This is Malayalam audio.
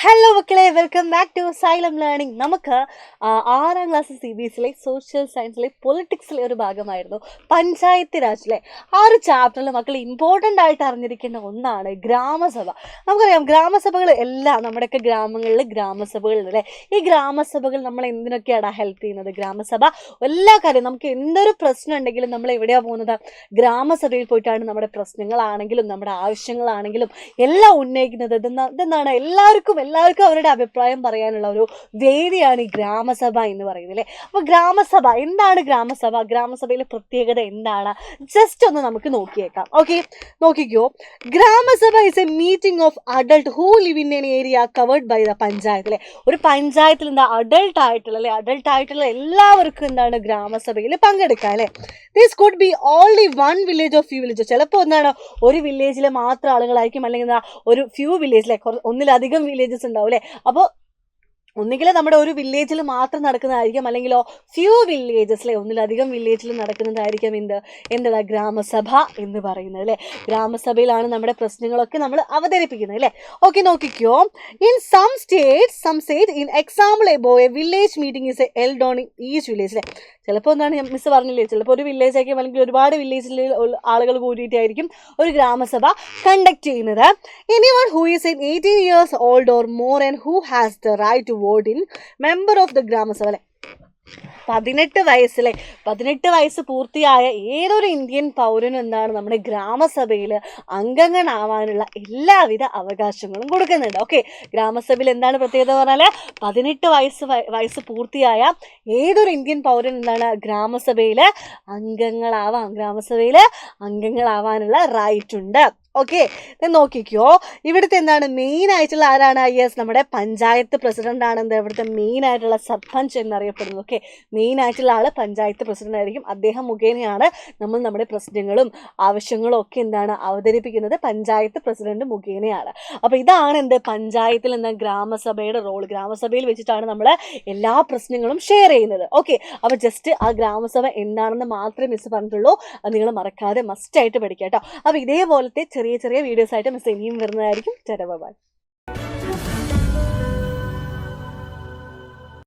ഹലോ മക്കളെ, welcome back to Xylem learning. നമുക്ക് 6ാം ക്ലാസ് CBSE സോഷ്യൽ സയൻസിലെ പൊളിറ്റിക്സിലെ ഒരു ഭാഗമായിരുന്നു പഞ്ചായത്ത് രാജിലെ ആ ഒരു ചാപ്റ്ററിൽ മക്കൾ ഇമ്പോർട്ടൻ്റ് ആയിട്ട് അറിഞ്ഞിരിക്കേണ്ട ഒന്നാണ് ഗ്രാമസഭ. നമുക്കറിയാം, ഗ്രാമസഭകൾ എല്ലാം നമ്മുടെയൊക്കെ ഗ്രാമങ്ങളിൽ ഗ്രാമസഭകളുണ്ട്. ഈ ഗ്രാമസഭകൾ നമ്മൾ എന്തിനൊക്കെയാണ് ഹെൽപ്പ് ചെയ്യുന്നത്? ഗ്രാമസഭ എല്ലാ കാര്യം, നമുക്ക് എന്തൊരു പ്രശ്നം ഉണ്ടെങ്കിലും നമ്മൾ എവിടെയാണ് പോകുന്നത്? ഗ്രാമസഭയിൽ പോയിട്ടാണ് നമ്മുടെ പ്രശ്നങ്ങളാണെങ്കിലും നമ്മുടെ ആവശ്യങ്ങളാണെങ്കിലും എല്ലാം ഉന്നയിക്കുന്നത്. ഇതെന്താണ്, എല്ലാവർക്കും അവരുടെ അഭിപ്രായം പറയാനുള്ള ഒരു വേദിയാണ് ഈ ഗ്രാമസഭ എന്ന് പറയുന്നത് അല്ലേ. അപ്പോൾ ഗ്രാമസഭ എന്താണ്? ഗ്രാമസഭയിലെ പ്രത്യേകത എന്താണ്? ജസ്റ്റ് ഒന്ന് നമുക്ക് നോക്കിയേക്കാം. ഓക്കെ, നോക്കിക്കോ. Gram sabha is a meeting of adult who live in an area covered by the panchayat അല്ലേ. ഒരു പഞ്ചായത്തിൽ എന്താ അഡൾട്ട് ആയിട്ടുള്ള എല്ലാവർക്കും എന്താണ് ഗ്രാമസഭയിൽ പങ്കെടുക്കാം അല്ലേ. This could be only one village of few village. ചിലപ്പോൾ എന്താണ്, ഒരു വില്ലേജിലെ മാത്രം ആളുകളായിരിക്കും, അല്ലെങ്കിൽ ഒരു ഫ്യൂ വില്ലേജിലെ ഒന്നിലധികം വില്ലേജസ് ഉണ്ടാവും അല്ലേ. അപ്പോൾ ഒന്നുകിൽ നമ്മുടെ ഒരു വില്ലേജിൽ മാത്രം നടക്കുന്നതായിരിക്കും, അല്ലെങ്കിലോ ഫ്യൂ വില്ലേജസിലെ ഒന്നിലധികം വില്ലേജിൽ നടക്കുന്നതായിരിക്കും എന്താ ഗ്രാമസഭ എന്ന് പറയുന്നത് അല്ലേ. ഗ്രാമസഭയിലാണ് നമ്മുടെ പ്രശ്നങ്ങളൊക്കെ നമ്മൾ അവതരിപ്പിക്കുന്നത് അല്ലേ. ഓക്കെ, നോക്കിക്കോ. In some state in example a village meeting is held on each village അല്ലേ. ചിലപ്പോൾ എന്താണ്, മിസ് പറഞ്ഞില്ലേ, ചിലപ്പോൾ ഒരു വില്ലേജ് ആയിരിക്കും, അല്ലെങ്കിൽ ഒരുപാട് വില്ലേജിൽ ആളുകൾ കൂടിയിട്ടായിരിക്കും ഒരു ഗ്രാമസഭ കണ്ടക്ട് ചെയ്യുന്നത്. Anyone who is 18 years old or more and who has the right to vote in member of the ഗ്രാമസഭ അല്ലേ. 18 വയസ്സ് പൂർത്തിയായ ഏതൊരു ഇന്ത്യൻ പൗരനും എന്താണ്, നമ്മുടെ ഗ്രാമസഭയിൽ അംഗങ്ങളാവാനുള്ള എല്ലാവിധ അവകാശങ്ങളും കൊടുക്കുന്നുണ്ട്. ഓക്കെ, ഗ്രാമസഭയിൽ എന്താണ് പ്രത്യേകത പറഞ്ഞാൽ 18 വയസ്സ് പൂർത്തിയായ ഏതൊരു ഇന്ത്യൻ പൗരൻ എന്താണ് ഗ്രാമസഭയിൽ അംഗങ്ങളാവാനുള്ള റൈറ്റ് ഉണ്ട്. ഓക്കെ, നോക്കിക്കോ. ഇവിടുത്തെ എന്താണ് മെയിൻ ആയിട്ടുള്ള ആരാണ്? യെസ്, നമ്മുടെ പഞ്ചായത്ത് പ്രസിഡന്റ് ആണ് ഇവിടുത്തെ മെയിൻ ആയിട്ടുള്ള സർപഞ്ച് എന്നറിയപ്പെടുന്നത്. ഓക്കെ, മെയിൻ ആയിട്ടുള്ള ആള് പഞ്ചായത്ത് പ്രസിഡന്റ് ആയിരിക്കും. അദ്ദേഹം മുഖേനയാണ് നമ്മൾ നമ്മുടെ പ്രശ്നങ്ങളും ആവശ്യങ്ങളും ഒക്കെ എന്താണ് അവതരിപ്പിക്കുന്നത്, പഞ്ചായത്ത് പ്രസിഡന്റ് മുഖേനയാണ്. അപ്പോൾ ഇതാണ് പഞ്ചായത്തിൽ ഗ്രാമസഭയുടെ റോൾ. ഗ്രാമസഭയിൽ വെച്ചിട്ടാണ് നമ്മൾ എല്ലാ പ്രശ്നങ്ങളും ഷെയർ ചെയ്യുന്നത്. ഓക്കെ, അപ്പോൾ ജസ്റ്റ് ആ ഗ്രാമസഭ എന്താണെന്ന് മാത്രമേ മിസ് പറഞ്ഞിട്ടുള്ളൂ. അത് നിങ്ങൾ മറക്കാതെ മസ്റ്റായിട്ട് പഠിക്കാം കേട്ടോ. അപ്പോൾ ഇതേപോലത്തെ ചെറിയ വീഡിയോസ് ആയിട്ട് മിസ് ഇനിയും വരുന്നതായിരിക്കും. ബൈ.